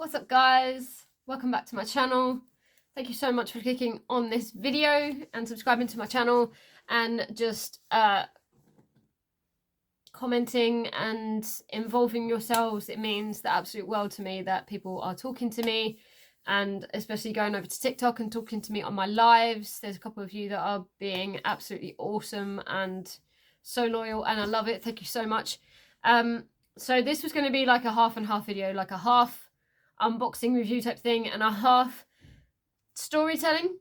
What's up, guys? Welcome back to my channel. Thank you so much for clicking on this video and subscribing to my channel and just commenting and involving yourselves. It means the absolute world to me that people are talking to me, and especially going over to TikTok and talking to me on my lives. There's a couple of you that are being absolutely awesome and so loyal, and I love it. Thank you so much. So this was going to be like a half and half video, like a half unboxing review type thing and a half storytelling.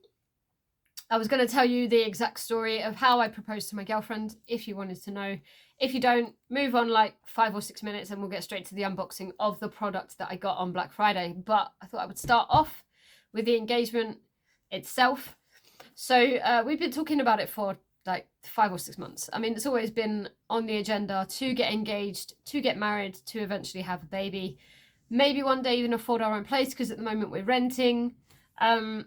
I was going to tell you the exact story of how I proposed to my girlfriend, if you wanted to know. If you don't, move on like 5 or 6 minutes and we'll get straight to the unboxing of the product that I got on Black Friday. But I thought I would start off with the engagement itself. So we've been talking about it for like 5 or 6 months. I mean, it's always been on the agenda to get engaged, to get married, to eventually have a baby. Maybe one day even afford our own place, because at the moment we're renting. And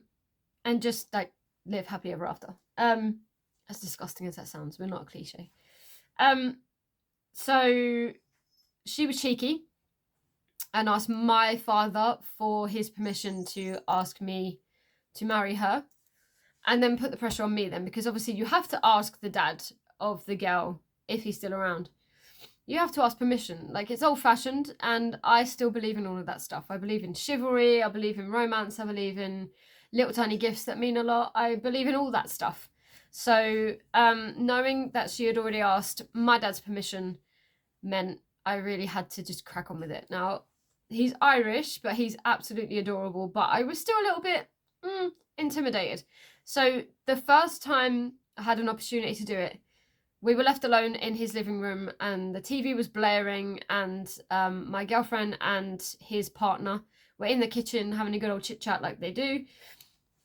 just like live happy ever after. As disgusting as that sounds, we're not a cliche. So she was cheeky and asked my father for his permission to ask me to marry her, and then put the pressure on me then, because obviously you have to ask the dad of the girl if he's still around. You have to ask permission. Like, it's old-fashioned, and I still believe in all of that stuff. I believe in chivalry, I believe in romance, I believe in little tiny gifts that mean a lot. I believe in all that stuff. So knowing that she had already asked my dad's permission meant I really had to just crack on with it. Now, he's Irish, but he's absolutely adorable, but I was still a little bit intimidated. So the first time I had an opportunity to do it, we were left alone in his living room and the TV was blaring, and my girlfriend and his partner were in the kitchen having a good old chit chat like they do.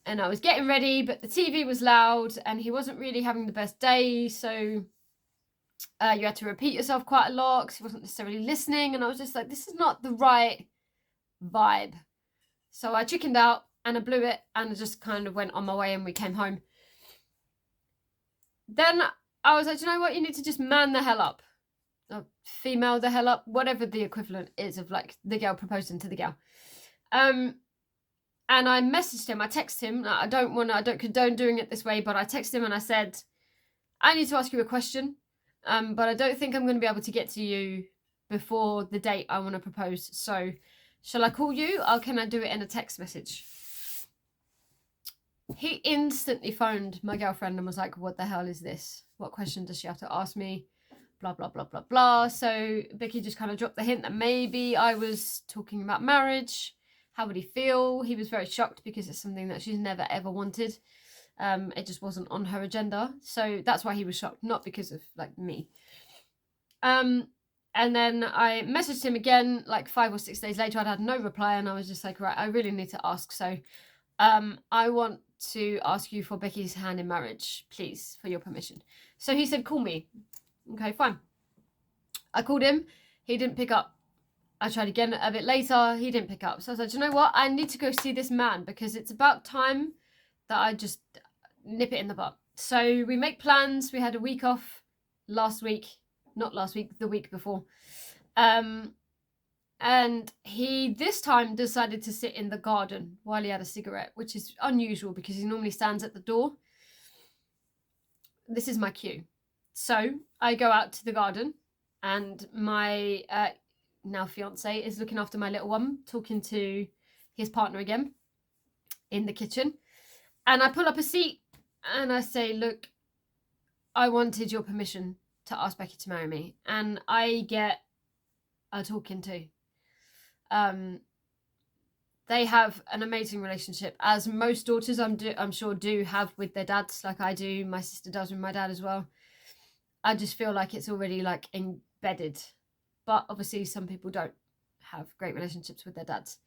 And I was getting ready, but the TV was loud and he wasn't really having the best day. So you had to repeat yourself quite a lot because he wasn't necessarily listening. And I was just like, this is not the right vibe. So I chickened out and I blew it and I just kind of went on my way, and we came home. Then I was like, you know what? You need to just man the hell up. Or female the hell up. Whatever the equivalent is of like the girl proposing to the girl. And I messaged him, I texted him. I don't condone doing it this way, but I texted him and I said, I need to ask you a question, but I don't think I'm going to be able to get to you before the date I want to propose. So shall I call you, or can I do it in a text message? He instantly phoned my girlfriend and was like, what the hell is this? What question does she have to ask me? Blah, blah, blah, blah, blah. So Becky just kind of dropped the hint that maybe I was talking about marriage. How would he feel? He was very shocked because it's something that she's never ever wanted. It just wasn't on her agenda. So that's why he was shocked, not because of like me. And then I messaged him again like 5 or 6 days later. I'd had no reply, and I was just like, right, I really need to ask. So I want to ask you for Becky's hand in marriage, please, for your permission. So he said, call me. Okay, fine. I called him. He didn't pick up. I tried again a bit later. He didn't pick up. So I was like, you know what? I need to go see this man, because it's about time that I just nip it in the butt. So we make plans. We had a week off last week. Not last week, the week before. And he this time decided to sit in the garden while he had a cigarette, which is unusual because he normally stands at the door. This is my cue. So I go out to the garden, and my now fiance is looking after my little one, talking to his partner again in the kitchen. And I pull up a seat and I say, look, I wanted your permission to ask Becky to marry me. And I get a talking to. They have an amazing relationship, as most daughters I'm sure do have with their dads, like I do. My sister does with my dad as well. I just feel like it's already like embedded. But obviously some people don't have great relationships with their dads.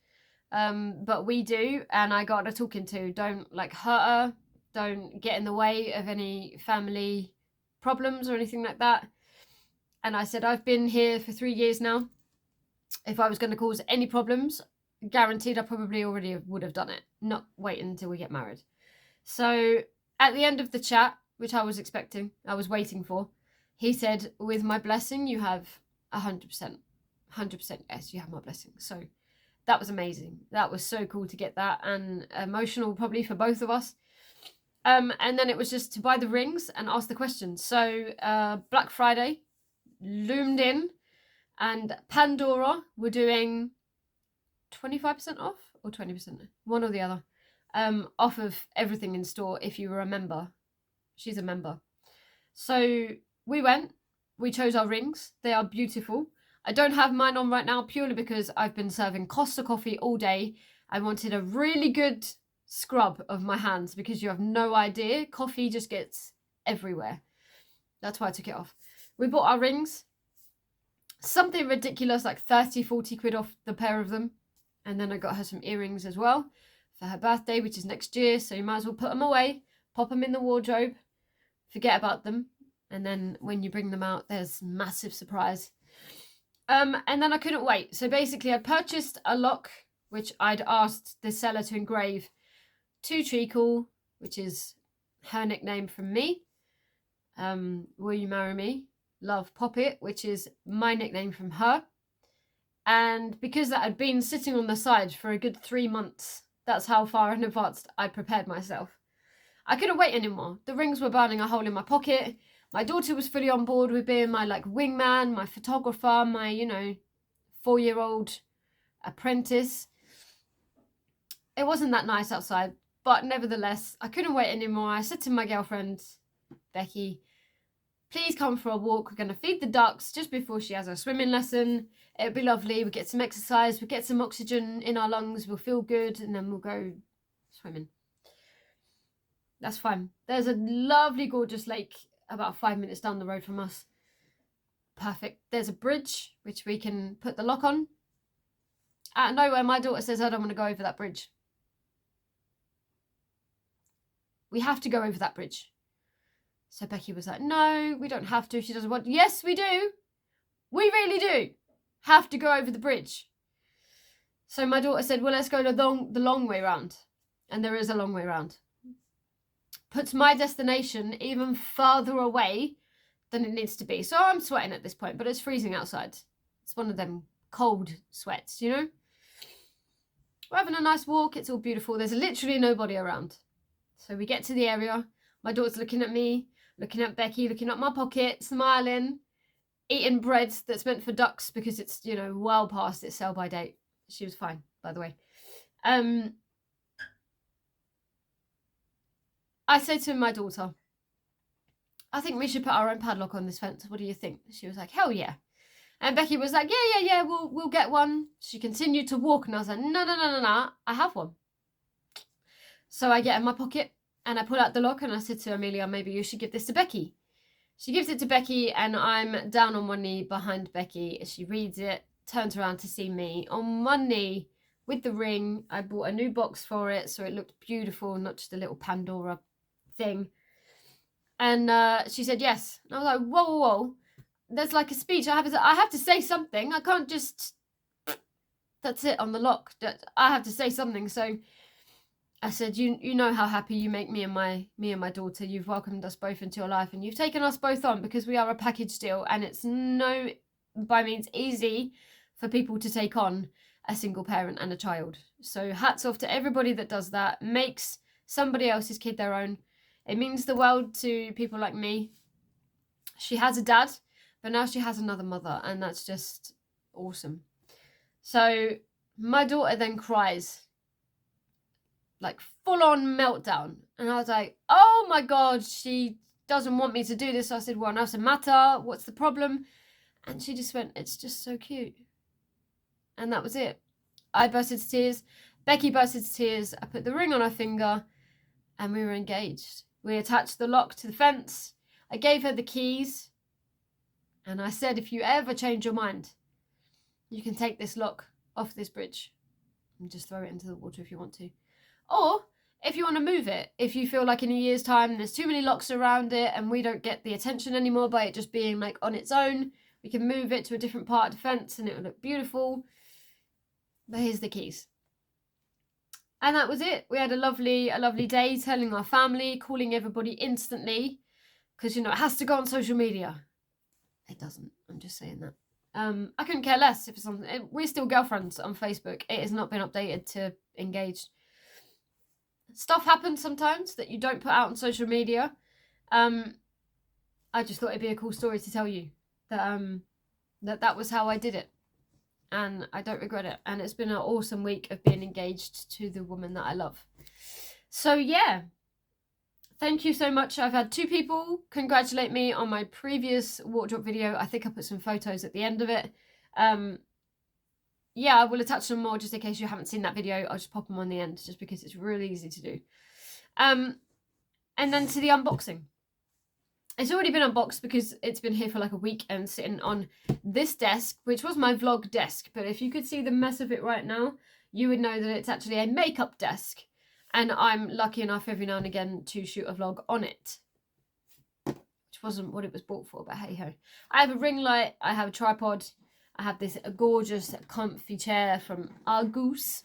But we do, and I got a talking to. Don't like hurt her. Don't get in the way of any family problems or anything like that. And I said, I've been here for 3 years now. If I was going to cause any problems, guaranteed I probably already would have done it. Not waiting until we get married. So at the end of the chat, which I was expecting, I was waiting for, he said, with my blessing, you have 100%. 100% yes, you have my blessing. So that was amazing. That was so cool to get that, and emotional probably for both of us. And then it was just to buy the rings and ask the questions. So Black Friday loomed in, and Pandora were doing 25% off or 20%, one or the other, off of everything in store if you were a member. She's a member. So we went, we chose our rings. They are beautiful. I don't have mine on right now purely because I've been serving Costa coffee all day. I wanted a really good scrub of my hands because you have no idea. Coffee just gets everywhere. That's why I took it off. We bought our rings. Something ridiculous, like 30, 40 quid off the pair of them. And then I got her some earrings as well for her birthday, which is next year. So you might as well put them away, pop them in the wardrobe, forget about them. And then when you bring them out, there's massive surprise. And then I couldn't wait. So basically I purchased a lock, which I'd asked the seller to engrave to Treacle, which is her nickname from me. Will you marry me? Love Poppet, which is my nickname from her. And because that had been sitting on the side for a good 3 months, that's how far in advance I prepared myself. I couldn't wait anymore. The rings were burning a hole in my pocket. My daughter was fully on board with being my wingman, my photographer, my 4-year-old apprentice. It wasn't that nice outside, but nevertheless, I couldn't wait anymore. I said to my girlfriend, Becky, please come for a walk. We're going to feed the ducks just before she has her swimming lesson. It'll be lovely. We'll get some exercise. We'll get some oxygen in our lungs. We'll feel good. And then we'll go swimming. That's fine. There's a lovely, gorgeous lake about 5 minutes down the road from us. Perfect. There's a bridge, which we can put the lock on. Out of nowhere, my daughter says, I don't want to go over that bridge. We have to go over that bridge. So Becky was like, no, we don't have to. She doesn't want. Yes, we do. We really do have to go over the bridge. So my daughter said, well, let's go the long way round. And there is a long way round. Puts my destination even further away than it needs to be. So I'm sweating at this point, but it's freezing outside. It's one of them cold sweats, We're having a nice walk. It's all beautiful. There's literally nobody around. So we get to the area. My daughter's looking at me, looking at Becky, looking at my pocket, smiling, eating bread that's meant for ducks because it's, well past its sell-by date. She was fine, by the way. I said to my daughter, I think we should put our own padlock on this fence. What do you think? She was like, hell yeah. And Becky was like, yeah, we'll get one. She continued to walk and I was like, no, I have one. So I get in my pocket and I pull out the lock and I said to Amelia, maybe you should give this to Becky. She gives it to Becky and I'm down on one knee behind Becky. She reads it, turns around to see me on one knee with the ring. I bought a new box for it so it looked beautiful, not just a little Pandora thing. And she said yes. And I was like, whoa. There's like a speech. I have to say something. I can't just, that's it on the lock. I have to say something. So I said, you know how happy you make me and my daughter. You've welcomed us both into your life and you've taken us both on because we are a package deal and it's no by means easy for people to take on a single parent and a child. So hats off to everybody that does that, makes somebody else's kid their own. It means the world to people like me. She has a dad, but now she has another mother and that's just awesome. So my daughter then cries. Like full on meltdown. And I was like, oh my God, she doesn't want me to do this. So I said, well, what's the matter? What's the problem? And she just went, it's just so cute. And that was it. I burst into tears. Becky burst into tears. I put the ring on her finger and we were engaged. We attached the lock to the fence. I gave her the keys. And I said, if you ever change your mind, you can take this lock off this bridge and just throw it into the water if you want to. Or if you want to move it, if you feel like in a year's time there's too many locks around it and we don't get the attention anymore by it just being like on its own, we can move it to a different part of the fence and it will look beautiful. But here's the keys. And that was it. We had a lovely day telling our family, calling everybody instantly because, it has to go on social media. It doesn't. I'm just saying that. I couldn't care less if it's on. We're still girlfriends on Facebook. It has not been updated to engaged. Stuff happens sometimes that you don't put out on social media. I just thought it'd be a cool story to tell you that that was how I did it, and I don't regret it. And it's been an awesome week of being engaged to the woman that I love. So yeah, thank you so much. I've had 2 people congratulate me on my previous wardrobe video. I think I put some photos at the end of it. Yeah, I will attach some more just in case you haven't seen that video. I'll just pop them on the end just because it's really easy to do. And then to the unboxing. It's already been unboxed because it's been here for like a week and sitting on this desk, which was my vlog desk. But if you could see the mess of it right now, you would know that it's actually a makeup desk. And I'm lucky enough every now and again to shoot a vlog on it. Which wasn't what it was bought for, but hey ho. I have a ring light, I have a tripod, I have this gorgeous comfy chair from Argus.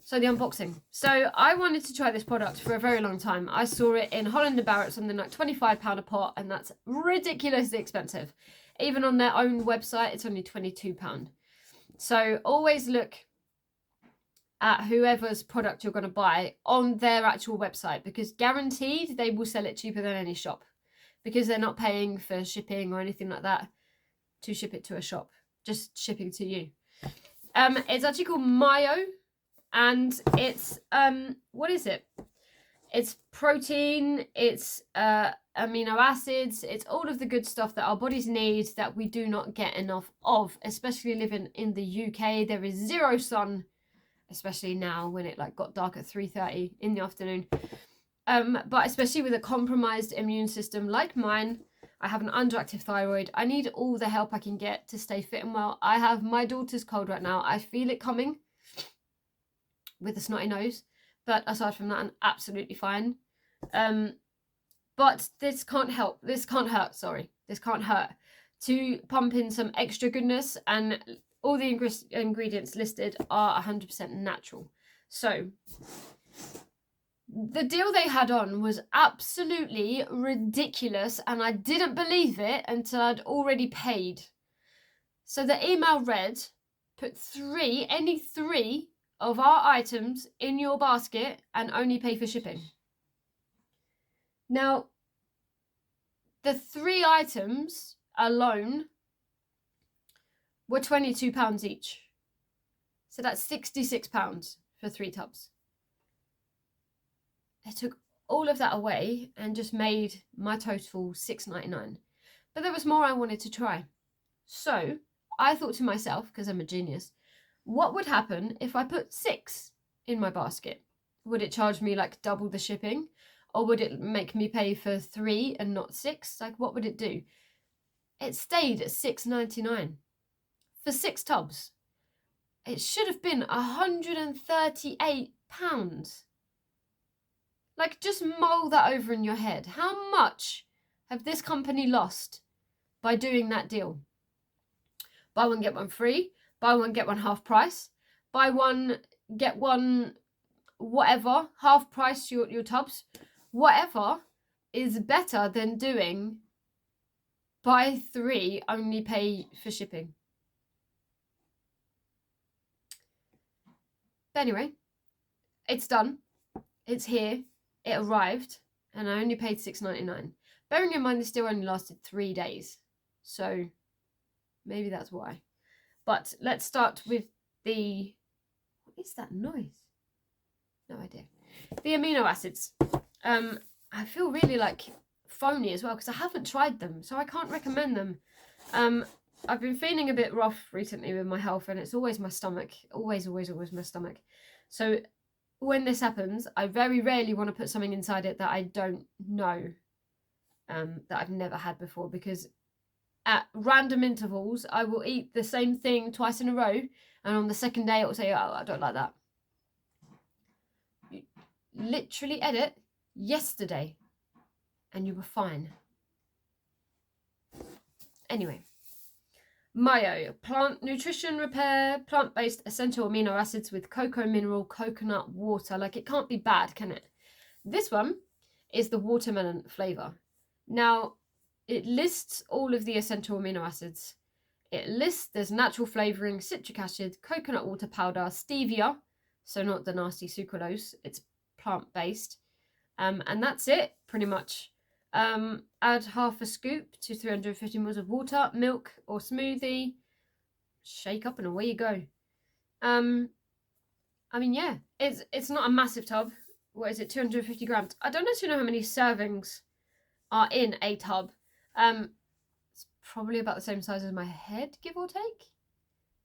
So the unboxing. So I wanted to try this product for a very long time. I saw it in Holland & Barrett, something like £25 a pot, and that's ridiculously expensive. Even on their own website, it's only £22. So always look at whoever's product you're going to buy on their actual website, because guaranteed they will sell it cheaper than any shop, because they're not paying for shipping or anything like that to ship it to a shop, just shipping to you. It's actually called Mayo, and it's what is it? It's protein, it's amino acids, it's all of the good stuff that our bodies need that we do not get enough of, especially living in the UK. There is zero sun, especially now when it like got dark at 3:30 in the afternoon. But especially with a compromised immune system like mine, I have an underactive thyroid. I need all the help I can get to stay fit and well. I have my daughter's cold right now. I feel it coming with a snotty nose. But aside from that, I'm absolutely fine. But this can't help. This can't hurt, sorry. This can't hurt. To pump in some extra goodness, and all the ingredients listed are 100% natural. So the deal they had on was absolutely ridiculous, and I didn't believe it until I'd already paid. So the email read, put any three of our items in your basket and only pay for shipping. Now, the 3 items alone were £22 each. So that's £66 for 3 tubs. They took all of that away and just made my total £6.99. But there was more I wanted to try. So I thought to myself, because I'm a genius, what would happen if I put 6 in my basket? Would it charge me like double the shipping? Or would it make me pay for 3 and not 6? Like, what would it do? It stayed at £6.99 for 6 tubs. It should have been £138. Like, just mull that over in your head. How much have this company lost by doing that deal? Buy one, get one free. Buy one, get one half price. Buy one, get one whatever. Half price your tubs. Whatever is better than doing buy 3, only pay for shipping. But anyway, it's done. It's here. It arrived, and I only paid £6.99. Bearing in mind this still only lasted 3 days, so maybe that's why. But let's start with the... What is that noise? No idea. The amino acids. I feel really like phony as well because I haven't tried them, so I can't recommend them. I've been feeling a bit rough recently with my health, and it's always my stomach. Always my stomach. So when this happens, I very rarely want to put something inside it that I don't know, that I've never had before, because at random intervals, I will eat the same thing twice in a row, and on the second day, it will say, oh, I don't like that. You literally edit yesterday, and you were fine. Anyway. Mayo, plant nutrition repair, plant-based essential amino acids with cocoa mineral coconut water. Like, it can't be bad, can it? This one is the watermelon flavour. Now, it lists all of the essential amino acids it lists there's natural flavouring, citric acid, coconut water powder, stevia, so not the nasty sucralose, it's plant-based. And that's it, pretty much. Add half a scoop to 350 ml of water, milk or smoothie, shake up and away you go. I mean, yeah, it's not a massive tub. What is it, 250 grams? I don't actually know how many servings are in a tub. It's probably about the same size as my head, give or take.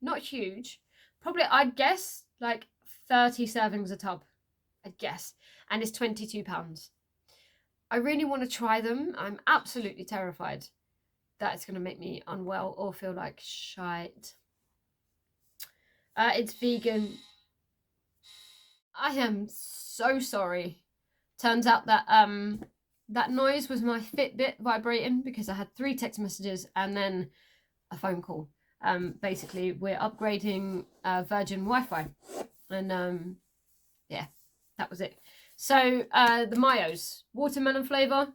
Not huge. Probably, I'd guess, like 30 servings a tub. I'd guess. And it's £22. I really want to try them. I'm absolutely terrified that it's going to make me unwell or feel like shite. It's vegan. I am so sorry. Turns out that that noise was my Fitbit vibrating because I had 3 text messages and then a phone call. Basically, we're upgrading Virgin Wi-Fi, and yeah, that was it. So the Mayos, watermelon flavour.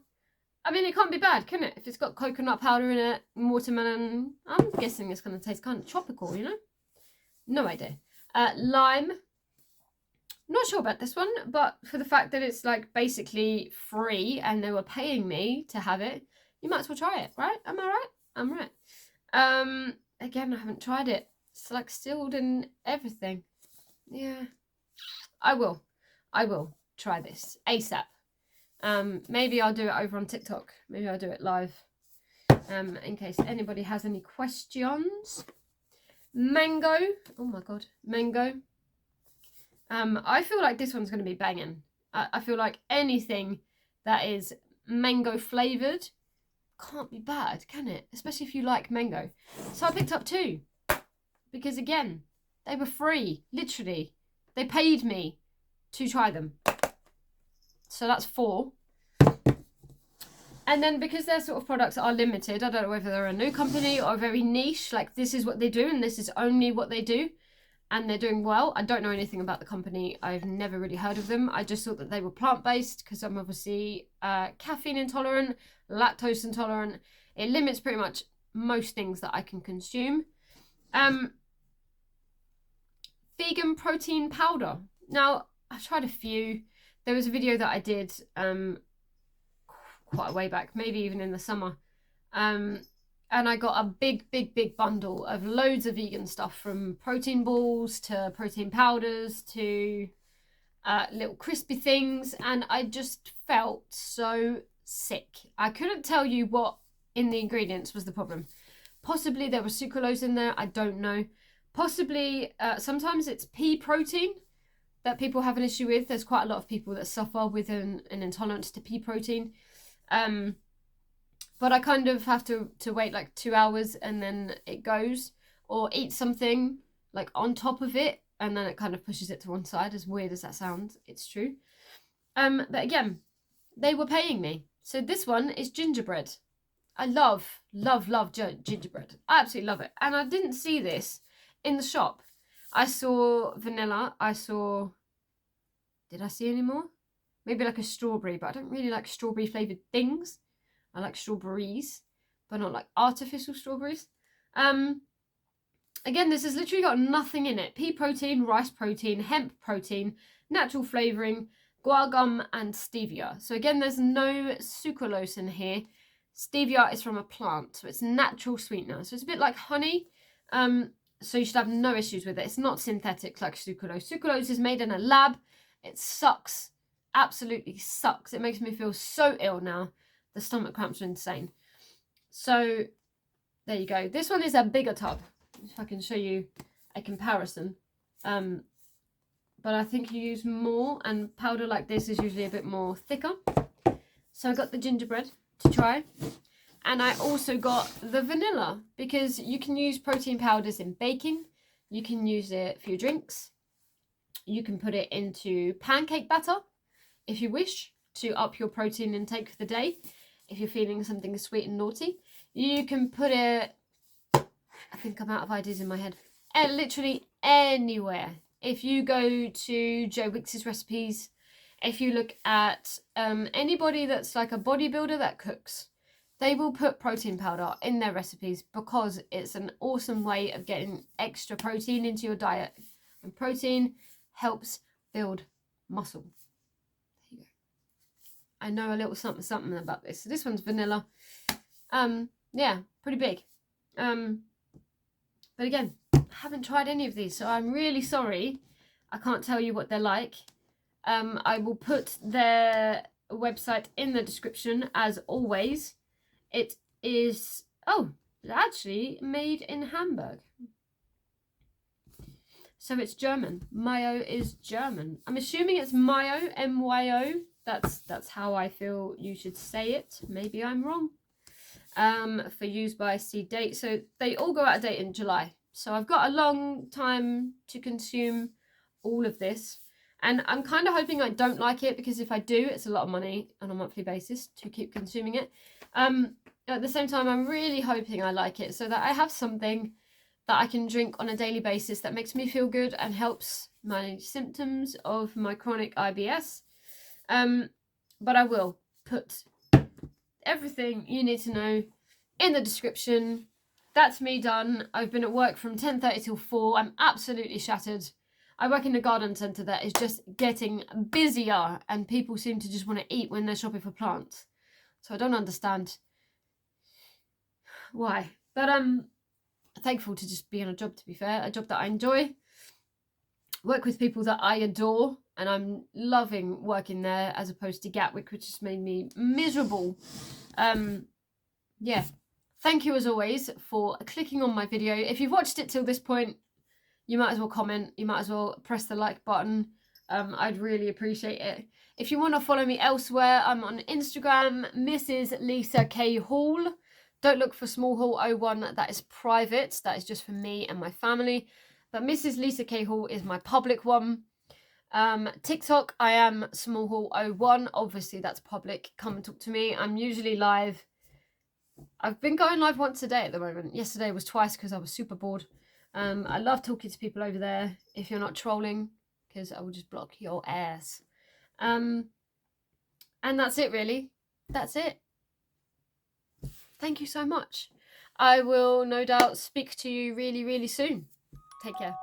I mean, it can't be bad, can it? If it's got coconut powder in it, watermelon, I'm guessing it's going to taste kind of tropical, you know? No idea. Lime. Not sure about this one, but for the fact that it's like basically free and they were paying me to have it, you might as well try it, right? Am I right? I'm right. Again, I haven't tried it. It's like sealed and everything. Yeah. I will try this ASAP. Maybe I'll do it over on TikTok. Maybe I'll do it live. In case anybody has any questions. Mango. Oh my god, mango. I feel like this one's going to be banging. I feel like anything that is mango flavoured can't be bad, can it? Especially if you like mango. So I picked up 2. Because again, they were free. Literally. They paid me to try them. So that's 4. And then because their sort of products are limited, I don't know whether they're a new company or very niche, like this is what they do and this is only what they do. And they're doing well. I don't know anything about the company. I've never really heard of them. I just thought that they were plant-based because I'm obviously caffeine intolerant, lactose intolerant. It limits pretty much most things that I can consume. Vegan protein powder. Now, I've tried a few. There was a video that I did quite a way back, maybe even in the summer. And I got a big bundle of loads of vegan stuff, from protein balls to protein powders to little crispy things. And I just felt so sick. I couldn't tell you what in the ingredients was the problem. Possibly there was sucralose in there. I don't know. Possibly sometimes it's pea protein that people have an issue with. There's quite a lot of people that suffer with an intolerance to pea protein. But I kind of have to wait like 2 hours and then it goes, or eat something like on top of it and then it kind of pushes it to one side. As weird as that sounds, it's true. But again, they were paying me. So this one is gingerbread. I love gingerbread. I absolutely love it. And I didn't see this in the shop. I saw vanilla. Did I see any more? Maybe like a strawberry, but I don't really like strawberry flavoured things. I like strawberries, but not like artificial strawberries. Again, this has literally got nothing in it. Pea protein, rice protein, hemp protein, natural flavouring, guar gum, and stevia. So again, there's no sucralose in here. Stevia is from a plant, so it's natural sweetener. So it's a bit like honey. So you should have no issues with it. It's not synthetic like sucralose. Sucralose is made in a lab. It sucks. Absolutely sucks. It makes me feel so ill now. The stomach cramps are insane. So there you go. This one is a bigger tub. If I can show you a comparison. But I think you use more, and powder like this is usually a bit more thicker. So I got the gingerbread to try. And I also got the vanilla, because you can use protein powders in baking. You can use it for your drinks. You can put it into pancake batter if you wish to up your protein intake for the day. If you're feeling something sweet and naughty, you can put it, I think I'm out of ideas in my head, literally anywhere. If you go to Joe Wicks' recipes, if you look at anybody that's like a bodybuilder that cooks, They will put protein powder in their recipes because it's an awesome way of getting extra protein into your diet. And protein helps build muscle. There you go. I know a little something about this. So this one's vanilla. Yeah, pretty big. But again, I haven't tried any of these, so I'm really sorry. I can't tell you what they're like. I will put their website in the description as always. It is, actually made in Hamburg. So it's German. Mayo is German. I'm assuming it's Mayo, M-Y-O. That's how I feel you should say it. Maybe I'm wrong. For use by seed date. So they all go out of date in July. So I've got a long time to consume all of this. And I'm kind of hoping I don't like it, because if I do, it's a lot of money on a monthly basis to keep consuming it. At the same time, I'm really hoping I like it so that I have something that I can drink on a daily basis that makes me feel good and helps manage symptoms of my chronic IBS. But I will put everything you need to know in the description. That's me done. I've been at work from 10:30 till 4. I'm absolutely shattered. I work in a garden centre that is just getting busier, and people seem to just want to eat when they're shopping for plants. So I don't understand why. But I'm thankful to just be on a job, to be fair. A job that I enjoy. Work with people that I adore. And I'm loving working there as opposed to Gatwick, which just made me miserable. Yeah. Thank you as always for clicking on my video. If you've watched it till this point, you might as well comment. You might as well press the like button. I'd really appreciate it. If you want to follow me elsewhere, I'm on Instagram, Mrs. Lisa K. Hall. Don't look for Small Hall 01. That is private. That is just for me and my family. But Mrs. Lisa K. Hall is my public one. TikTok, I am Small Hall 01. Obviously, that's public. Come and talk to me. I'm usually live. I've been going live once a day at the moment. Yesterday was twice because I was super bored. I love talking to people over there if you're not trolling, because I will just block your ass. And that's it, really. That's it. Thank you so much. I will no doubt speak to you really, really soon. Take care.